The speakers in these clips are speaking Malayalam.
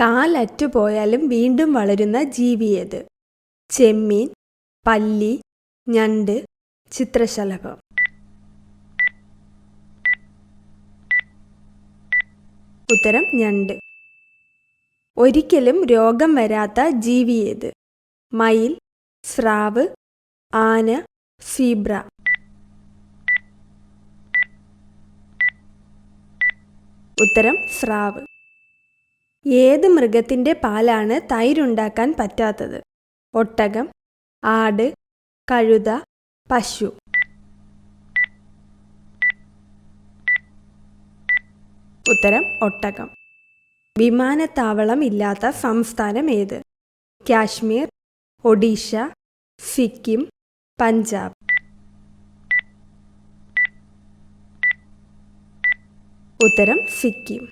കാലറ്റുപോയാലും വീണ്ടും വളരുന്ന ജീവിയേത്? ചെമ്മീൻ, പല്ലി, ഞണ്ട്, ചിത്രശലഭം. ഉത്തരം ഞണ്ട്. ഒരിക്കലും രോഗം വരാത്ത ജീവിയേത്? മയിൽ, സ്രാവ്, ആന, സീബ്ര. ഉത്തരം സ്രാവ്. ഏത് മൃഗത്തിൻ്റെ പാലാണ് തൈരുണ്ടാക്കാൻ പറ്റാത്തത്? ഒട്ടകം, ആട്, കഴുത, പശു. ഉത്തരം ഒട്ടകം. വിമാനത്താവളം ഇല്ലാത്ത സംസ്ഥാനം ഏത്? കാശ്മീർ, ഒഡീഷ, സിക്കിം, പഞ്ചാബ്. ഉത്തരം സിക്കിം.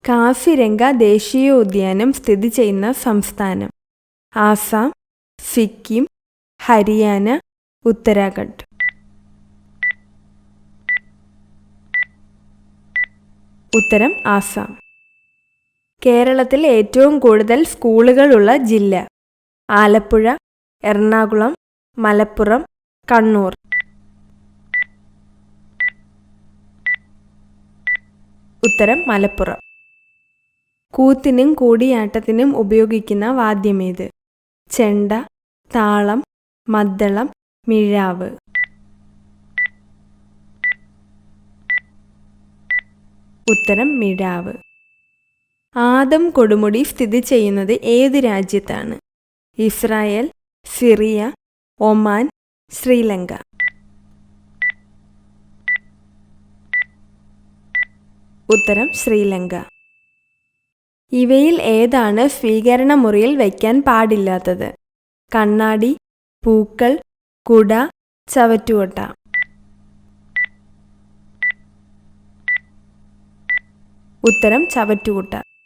കാസിരംഗ ദേശീയോദ്യാനം സ്ഥിതി ചെയ്യുന്ന സംസ്ഥാനം? ആസാം, സിക്കിം, ഹരിയാന, ഉത്തരാഖണ്ഡ്. ഉത്തരം ആസാം. കേരളത്തിൽ ഏറ്റവും കൂടുതൽ സ്കൂളുകളുള്ള ജില്ല? ആലപ്പുഴ, എറണാകുളം, മലപ്പുറം, കണ്ണൂർ. ഉത്തരം മലപ്പുറം. കൂത്തിനും കൂടിയാട്ടത്തിനും ഉപയോഗിക്കുന്ന വാദ്യമേത്? ചെണ്ട, താളം, മദ്ദളം, മിഴാവ്. ഉത്തരം മിഴാവ്. ആദം കൊടുമുടി സ്ഥിതി ചെയ്യുന്നത് ഏത് രാജ്യത്താണ്? Israel, Syria, Oman, Sri Lanka. ഉത്തരം ശ്രീലങ്ക. ഇവയിൽ ഏതാണ് സ്വീകരണ മുറിയിൽ വയ്ക്കാൻ പാടില്ലാത്തത്? കണ്ണാടി, പൂക്കൾ, കുട, ചവറ്റുകൊട്ട. ഉത്തരം ചവറ്റുകുട്ട.